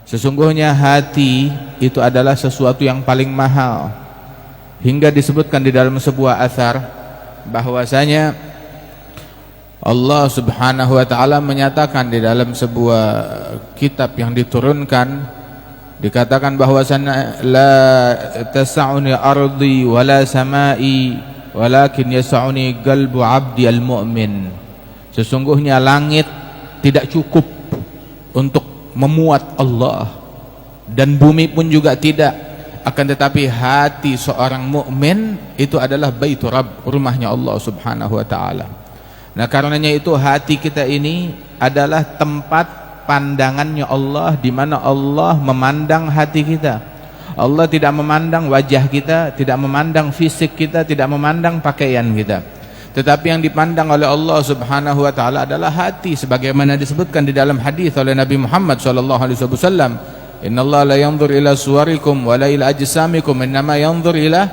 Sesungguhnya hati itu adalah sesuatu yang paling mahal. Hingga disebutkan di dalam sebuah athar bahwasanya Allah Subhanahu wa taala menyatakan di dalam sebuah kitab yang diturunkan, dikatakan bahwasanya la tas'uni ardi wala samai walakin yas'uni qalbu 'abdi al-mu'min. Sesungguhnya langit tidak cukup untuk memuat Allah dan bumi pun juga tidak, akan tetapi hati seorang mukmin itu adalah baitur Rabb, rumahnya Allah Subhanahu wa taala. Nah, karenanya itu hati kita ini adalah tempat pandangannya Allah, di mana Allah memandang hati kita. Allah tidak memandang wajah kita, tidak memandang fisik kita, tidak memandang pakaian kita, tetapi yang dipandang oleh Allah Subhanahu wa taala adalah hati, sebagaimana disebutkan di dalam hadis oleh Nabi Muhammad sallallahu alaihi wasallam, innallaha la yanzur ila suwarikum wa la ila ajsamikum innama yanzur ila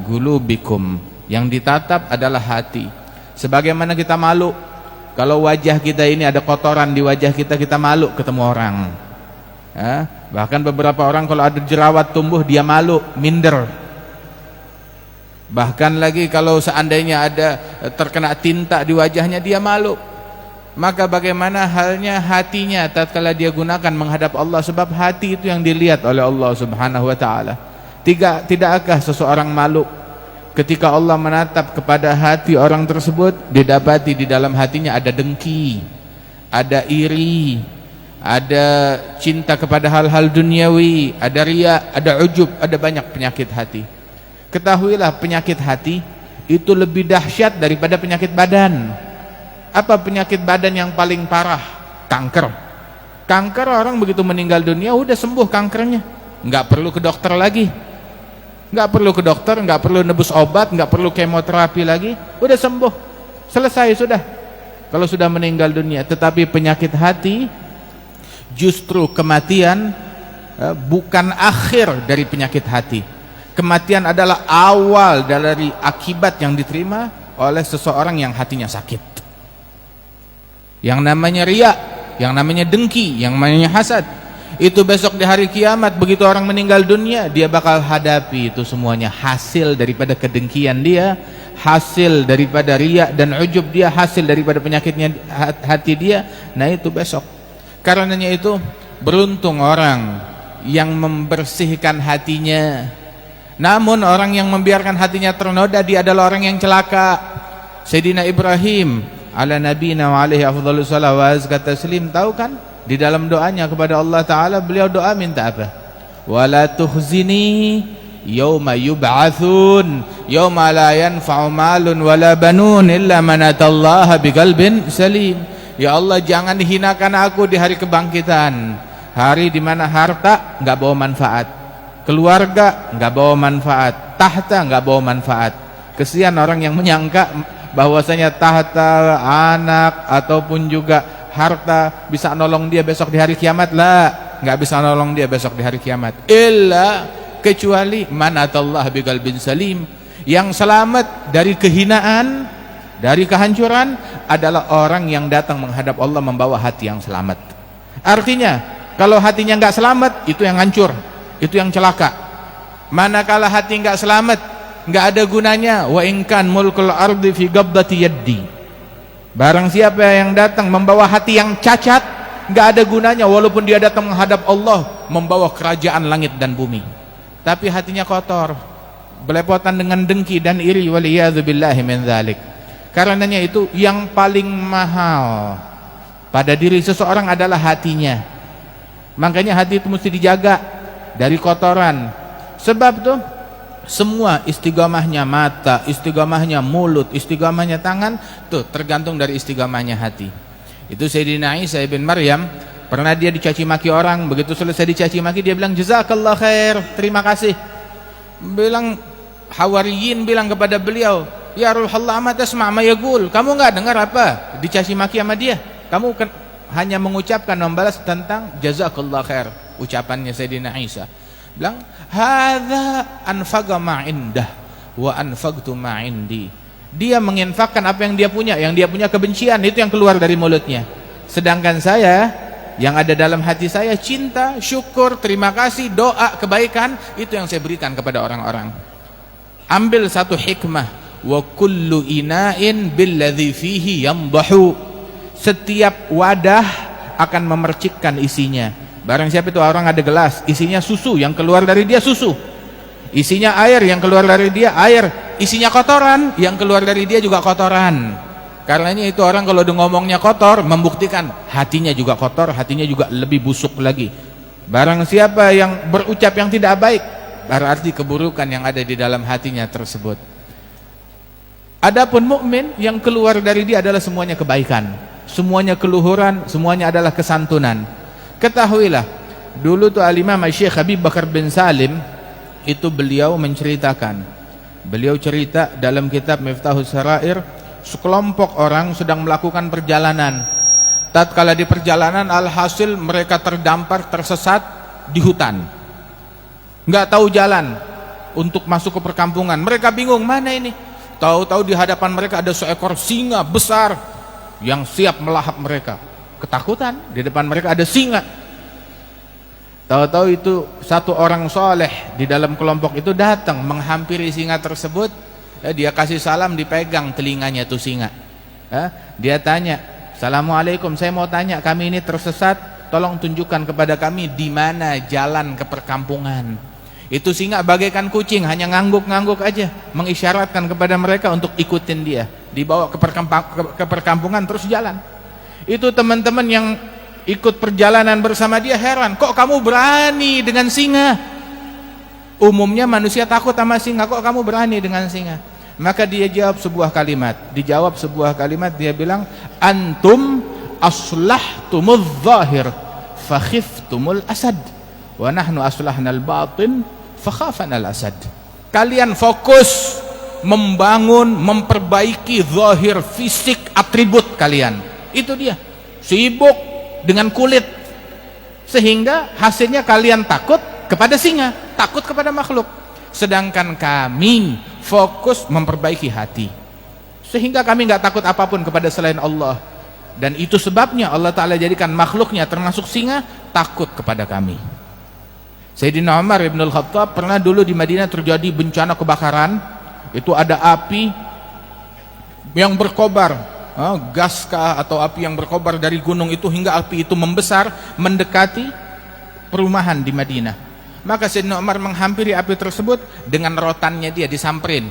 qulubikum. Yang ditatap adalah hati. Sebagaimana kita malu kalau wajah kita ini ada kotoran di wajah kita, kita malu ketemu orang. Bahkan beberapa orang kalau ada jerawat tumbuh dia malu, minder. Bahkan lagi kalau seandainya ada terkena tinta di wajahnya dia malu. Maka bagaimana halnya hatinya tatkala dia gunakan menghadap Allah, sebab hati itu yang dilihat oleh Allah Subhanahu wa taala. Tidakkah seseorang malu ketika Allah menatap kepada hati orang tersebut, didapati di dalam hatinya ada dengki, ada iri, ada cinta kepada hal-hal duniawi, ada riya, ada ujub, ada banyak penyakit hati. Ketahuilah penyakit hati itu lebih dahsyat daripada penyakit badan. Apa penyakit badan yang paling parah? Kanker. Kanker orang begitu meninggal dunia udah sembuh kankernya, nggak perlu ke dokter lagi, nggak perlu ke dokter, nggak perlu nebus obat, nggak perlu kemoterapi lagi, udah sembuh, selesai sudah kalau sudah meninggal dunia. Tetapi penyakit hati justru kematian bukan akhir dari penyakit hati. Kematian adalah awal dari akibat yang diterima oleh seseorang yang hatinya sakit. Yang namanya riya, yang namanya dengki, yang namanya hasad, itu besok di hari kiamat begitu orang meninggal dunia, dia bakal hadapi itu semuanya, hasil daripada kedengkian dia, hasil daripada riya dan ujub dia, hasil daripada penyakitnya hati dia. Nah itu besok. Karenanya itu beruntung orang yang membersihkan hatinya. Namun orang yang membiarkan hatinya ternoda, dia adalah orang yang celaka. Sayyidina Ibrahim ala nabiyina wa alaihi afdhalus salawat wa azka taslim, tahu kan di dalam doanya kepada Allah taala beliau doa minta apa? Wala tukhzini yauma yub'atsun yauma la yanfa'u malun wala banun illa man atallaha biqalbin salim. Ya Allah, jangan hinakan aku di hari kebangkitan, hari di mana harta enggak bawa manfaat, keluarga enggak bawa manfaat, tahta enggak bawa manfaat. Kesian orang yang menyangka bahwasanya tahta, anak ataupun juga harta bisa nolong dia besok di hari kiamat. Lah, enggak bisa nolong dia besok di hari kiamat. Illa, kecuali man atallaha biqalbin salim, yang selamat dari kehinaan, dari kehancuran adalah orang yang datang menghadap Allah membawa hati yang selamat. Artinya kalau hatinya enggak selamat, itu yang hancur, itu yang celaka. Manakala hati enggak selamat, enggak ada gunanya. Wa in kan mulkul ardi fi qabdati yaddi, barang siapa yang datang membawa hati yang cacat, enggak ada gunanya walaupun dia datang menghadap Allah membawa kerajaan langit dan bumi, tapi hatinya kotor, belepotan dengan dengki dan iri, waliyadzubillahi min dzalik. Karenanya itu yang paling mahal pada diri seseorang adalah hatinya. Makanya hati itu mesti dijaga dari kotoran. Sebab tuh semua istiqomahnya mata, istiqomahnya mulut, istiqomahnya tangan, tuh tergantung dari istiqomahnya hati. Itu Sayyidina Isa ibn Maryam, pernah dia dicaci maki orang, begitu selesai dicaci maki dia bilang jazakallah khair, terima kasih. Bilang Hawariyin bilang kepada beliau, ya Rasulullah, ma tasma' ma yaqul, kamu enggak dengar apa dicaci maki sama dia? Kamu hanya mengucapkan, membalas tentang jazakallah khair, ucapannya Sayyidina Isa. Bilang hadza anfaqa ma indah wa anfaqtu ma indi. Dia menginfakkan apa yang dia punya kebencian itu yang keluar dari mulutnya. Sedangkan saya Yang ada dalam hati saya cinta, syukur, terima kasih, doa, kebaikan, itu yang saya berikan kepada orang-orang. Ambil satu hikmah, wa kullu ina'in billadhi fihi yamdahu. Setiap wadah akan memercikkan isinya. Barang siapa itu orang ada gelas, isinya susu, yang keluar dari dia susu. Isinya air, yang keluar dari dia air. Isinya kotoran, yang keluar dari dia juga kotoran. Karenanya itu orang kalau udah ngomongnya kotor, membuktikan hatinya juga kotor, hatinya juga lebih busuk lagi. Barang siapa yang berucap yang tidak baik, berarti keburukan yang ada di dalam hatinya tersebut. Adapun mukmin, yang keluar dari dia adalah semuanya kebaikan, semuanya keluhuran, semuanya adalah kesantunan. Ketahuilah, dulu tuh Al-Imam Syekh Habib Bakar bin Salim itu beliau menceritakan, beliau cerita dalam kitab Miftahus Sarair, sekelompok orang sedang melakukan perjalanan. Tatkala di perjalanan, alhasil mereka terdampar, tersesat di hutan, nggak tahu jalan untuk masuk ke perkampungan. Mereka bingung, mana ini? Tahu-tahu di hadapan mereka ada seekor singa besar yang siap melahap mereka. Ketakutan, di depan mereka ada singa. Tahu-tahu itu satu orang soleh di dalam kelompok itu datang menghampiri singa tersebut. Dia kasih salam, dipegang telinganya tuh singa. Dia tanya, "Assalamualaikum, saya mau tanya, kami ini tersesat, tolong tunjukkan kepada kami di mana jalan ke perkampungan." Itu singa bagaikan kucing, hanya ngangguk-ngangguk aja, mengisyaratkan kepada mereka untuk ikutin dia. Dibawa ke perkampungan, terus jalan. Itu teman-teman yang ikut perjalanan bersama dia heran, kok kamu berani dengan singa? Umumnya manusia takut sama singa, kok kamu berani dengan singa? Maka dia jawab sebuah kalimat. Dia bilang, antum aslahtumul zahir fakhiftumul asad wa nahnu aslahnal batin fakhafanal asad. Kalian fokus membangun, memperbaiki zahir, fisik, atribut kalian. Itu dia, sibuk dengan kulit, sehingga hasilnya kalian takut kepada singa, takut kepada makhluk. Sedangkan kami fokus memperbaiki hati, sehingga kami nggak takut apapun kepada selain Allah. Dan itu sebabnya Allah Ta'ala jadikan makhluknya termasuk singa takut kepada kami. Sayyidina Umar ibn al-Khattab pernah dulu di Madinah terjadi bencana kebakaran. Itu ada api yang berkobar, gas kah atau api yang berkobar dari gunung itu, hingga api itu membesar mendekati perumahan di Madinah. Maka Sayyidina Umar menghampiri api tersebut dengan rotannya, dia disamperin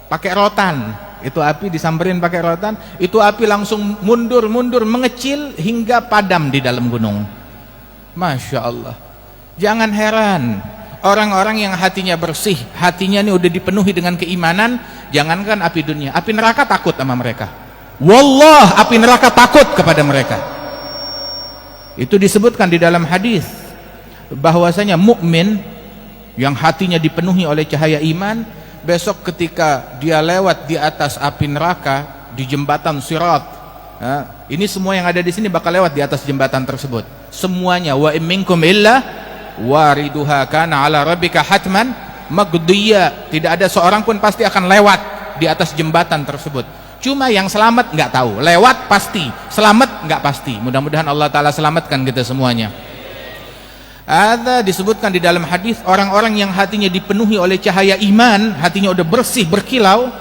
pakai rotan. Itu api disamperin pakai rotan, itu api langsung mundur mengecil hingga padam di dalam gunung. Masya Allah. Jangan heran orang-orang yang hatinya bersih, hatinya ini udah dipenuhi dengan keimanan, jangankan api dunia, api neraka takut sama mereka. Wallah, api neraka takut kepada mereka. Itu disebutkan di dalam hadis bahwasanya mukmin yang hatinya dipenuhi oleh cahaya iman, besok ketika dia lewat di atas api neraka di jembatan Sirat, ini semua yang ada di sini bakal lewat di atas jembatan tersebut. Semuanya, wa minkum illa wariduha kana ala rabbika hatman maqdiyya. Tidak ada seorang pun pasti akan lewat di atas jembatan tersebut. Cuma yang selamat nggak tahu, lewat pasti, selamat nggak pasti. Mudah-mudahan Allah Ta'ala selamatkan kita semuanya. Ada disebutkan di dalam hadis, orang-orang yang hatinya dipenuhi oleh cahaya iman, hatinya udah bersih, berkilau,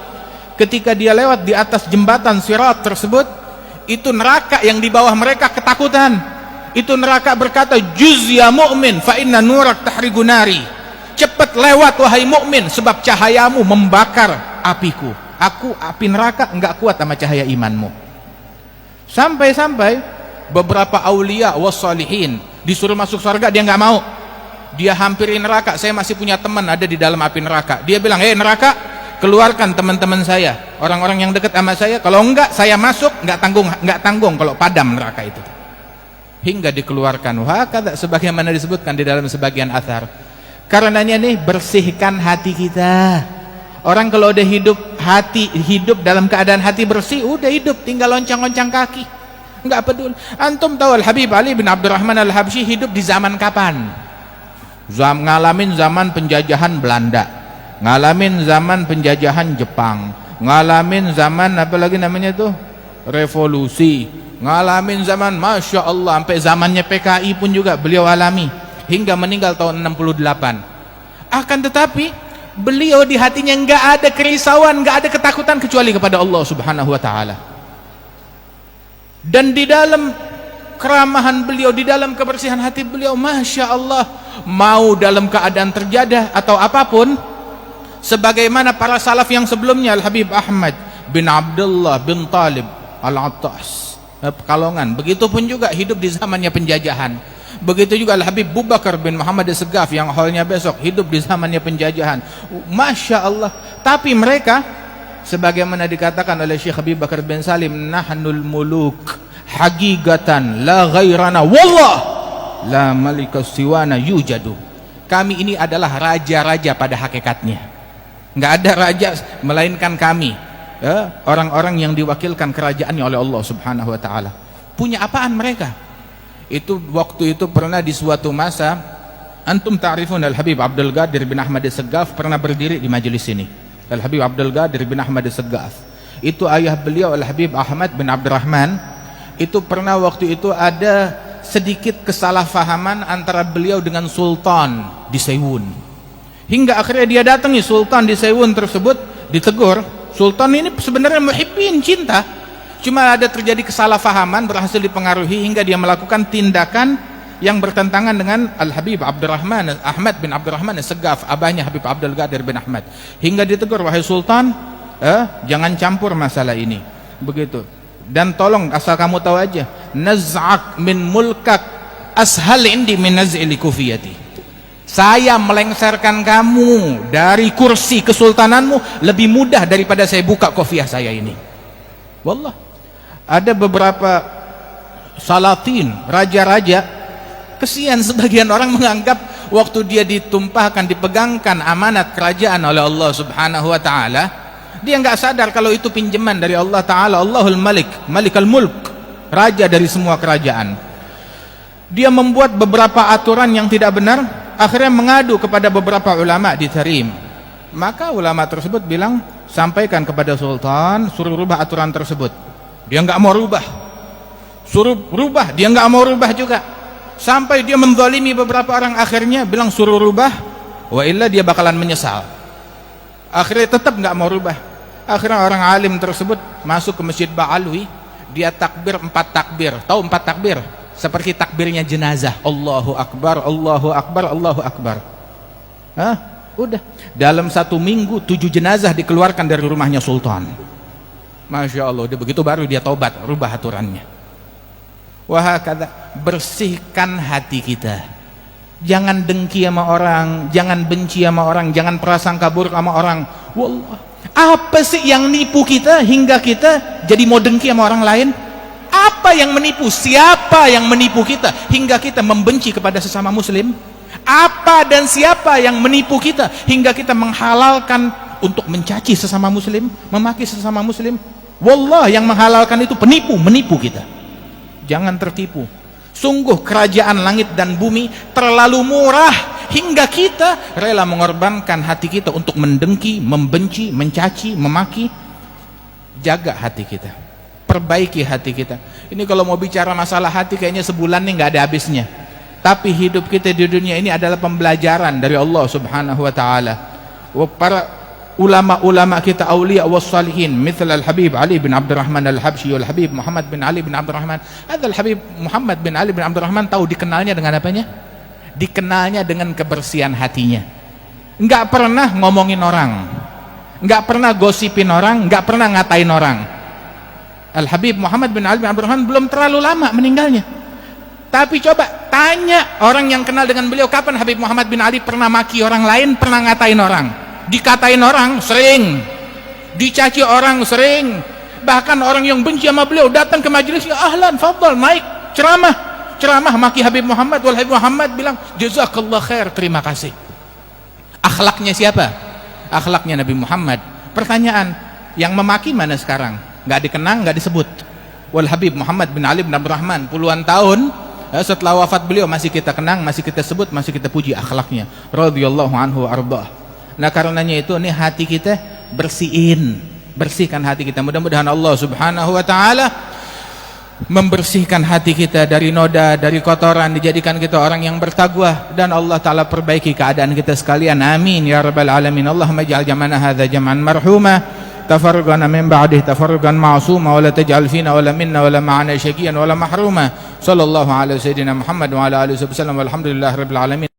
ketika dia lewat di atas jembatan Sirat tersebut, itu neraka yang di bawah mereka ketakutan. Itu neraka berkata, juz ya mu'min fa inna nurak tahrigu nari. Cepat lewat wahai mukmin, sebab cahayamu membakar apiku. Aku api neraka enggak kuat sama cahaya imanmu. Sampai-sampai beberapa aulia wassalihin disuruh masuk surga, dia enggak mau. Dia hampiri neraka. Saya masih punya teman ada di dalam api neraka. Dia bilang, "Hei neraka, keluarkan teman-teman saya, orang-orang yang dekat sama saya. Kalau enggak saya masuk, enggak tanggung kalau padam neraka itu." Hingga dikeluarkan. Wah, kata sebagaimana disebutkan di dalam sebagian athar. Karenanya nih, bersihkan hati kita. Orang kalau udah hidup dalam keadaan hati bersih, udah hidup, tinggal loncang-loncang kaki, enggak peduli. Antum tahu Al-Habib Ali bin Abdurrahman Al-Habsyi hidup di zaman kapan? Ngalamin zaman penjajahan Belanda, ngalamin zaman penjajahan Jepang, ngalamin zaman apa lagi namanya tuh, revolusi, ngalamin zaman Masya Allah, sampai zamannya PKI pun juga beliau alami, hingga meninggal tahun 68. Akan tetapi beliau di hatinya nggak ada kerisauan, nggak ada ketakutan kecuali kepada Allah Subhanahu wa Ta'ala. Dan di dalam keramahan beliau, di dalam kebersihan hati beliau, Masya Allah, mau dalam keadaan terjadah atau apapun, sebagaimana para salaf yang sebelumnya, Al-Habib Ahmad bin Abdullah bin Talib Al-Attas Pekalongan, begitu pun juga hidup di zamannya penjajahan. Begitu juga Al-Habib Abu Bakar bin Muhammad As-Segaf yang haulnya besok, hidup di zamannya penjajahan. Masya Allah. Tapi mereka, sebagaimana dikatakan oleh Syekh Habib Bakar bin Salim, nahnul muluk hagigatan la ghairana wallah la malikas siwana yujadu. Kami ini adalah raja-raja pada hakikatnya, nggak ada raja melainkan kami, orang-orang yang diwakilkan kerajaannya oleh Allah Subhanahu wa Ta'ala. Punya apaan mereka? Itu waktu itu pernah di suatu masa, antum ta'rifun Al-Habib Abdul Qadir bin Ahmad As-Segaf pernah berdiri di majelis ini. Al-Habib Abdul Qadir bin Ahmad As-Segaf itu ayah beliau Al-Habib Ahmad bin Abdurrahman. Itu pernah waktu itu ada sedikit kesalahpahaman antara beliau dengan Sultan di Seiwun, hingga akhirnya dia datangi Sultan di Seiwun tersebut, ditegur. Sultan ini sebenarnya muhibbin, cinta, cuma ada terjadi kesalahpahaman, berhasil dipengaruhi hingga dia melakukan tindakan yang bertentangan dengan Al-Habib Abdurrahman Ahmad bin Abdurrahman As-Segaf, abahnya Habib Abdul Qadir bin Ahmad, hingga ditegur, wahai Sultan, jangan campur masalah ini, begitu. Dan tolong, asal kamu tahu aja, naz'ak min mulkak ashal indi min naz'ili kufiyati. Saya melengsarkan kamu dari kursi kesultananmu lebih mudah daripada saya buka kofiah saya ini. Wallah. Ada beberapa salatin, raja-raja, kesian sebagian orang menganggap waktu dia ditumpahkan, dipegangkan amanat kerajaan oleh Allah Subhanahu wa Ta'ala, dia nggak sadar kalau itu pinjaman dari Allah Ta'ala. Allahul Malik, Malikal Mulk, raja dari semua kerajaan. Dia membuat beberapa aturan yang tidak benar, akhirnya mengadu kepada beberapa ulama di Tarim. Maka ulama tersebut bilang, sampaikan kepada Sultan, suruh rubah aturan tersebut. Dia nggak mau rubah, suruh rubah, dia nggak mau rubah juga, sampai dia menzalimi beberapa orang, akhirnya bilang suruh rubah, wa illa dia bakalan menyesal. Akhirnya tetap nggak mau rubah. Akhirnya orang alim tersebut masuk ke Masjid Ba'alwi, dia takbir 4 takbir. Tahu 4 takbir? Seperti takbirnya jenazah, Allahu Akbar, Allahu Akbar, Allahu Akbar. Udah, dalam 1 minggu 7 jenazah dikeluarkan dari rumahnya Sultan. Masya Allah. Udah begitu baru dia taubat, rubah aturannya. Wahakadha, bersihkan hati kita. Jangan dengki sama orang, jangan benci sama orang, jangan prasangka buruk sama orang. Wallah, apa sih yang nipu kita hingga kita jadi mau dengki sama orang lain? Apa yang menipu? Siapa yang menipu kita hingga kita membenci kepada sesama muslim? Apa dan siapa yang menipu kita hingga kita menghalalkan untuk mencaci sesama muslim, memaki sesama muslim? Wallah, yang menghalalkan itu penipu, menipu kita. Jangan tertipu. Sungguh kerajaan langit dan bumi terlalu murah hingga kita rela mengorbankan hati kita untuk mendengki, membenci, mencaci, memaki. Jaga hati kita, perbaiki hati kita. Ini kalau mau bicara masalah hati kayaknya sebulan nih nggak ada habisnya. Tapi hidup kita di dunia ini adalah pembelajaran dari Allah Subhanahu wa Ta'ala. Para ulama-ulama kita, awliya was salihin, misal Al-Habib Ali bin Abdurrahman Al-Habsyi, Al-Habib Muhammad bin Ali bin Abdurrahman. Al-Habib Muhammad bin Ali bin Abdurrahman tahu dikenalnya dengan apanya? Dikenalnya dengan kebersihan hatinya. Enggak pernah ngomongin orang, enggak pernah gosipin orang, enggak pernah ngatain orang. Al-Habib Muhammad bin Ali bin Abdurrahman belum terlalu lama meninggalnya. Tapi coba tanya orang yang kenal dengan beliau, kapan Habib Muhammad bin Ali pernah maki orang lain, pernah ngatain orang? Dikatain orang sering, dicaci orang sering. Bahkan orang yang benci sama beliau datang ke majelisnya, ahlan, fadal, naik ceramah maki Habib Muhammad. Wal Habib Muhammad bilang, jazakallah khair, terima kasih. Akhlaknya siapa? Akhlaknya Nabi Muhammad. Pertanyaan, yang memaki mana sekarang? Nggak dikenang, nggak disebut. Wal Habib Muhammad bin Ali bin Abdurrahman, puluhan tahun setelah wafat beliau masih kita kenang, masih kita sebut, masih kita puji akhlaknya, radhiyallahu anhu arba'ah. Nah karenanya itu, nih hati kita bersihkan hati kita. Mudah-mudahan Allah Subhanahu wa Ta'ala membersihkan hati kita dari noda, dari kotoran, dijadikan kita orang yang bertakwa, dan Allah Ta'ala perbaiki keadaan kita sekalian. Amin ya rabbal alamin. Allahumma ij'al jam'ana hadza jam'an marhuma, tafarruqana min ba'dihi tafarruqan ma'suma, wa la taj'al fina wa la minna wa la ma'ana syaqiyan wa la mahruma. Sallallahu ala sayyidina Muhammad wa ala alihi wasallam, walhamdulillahi rabbil alamin.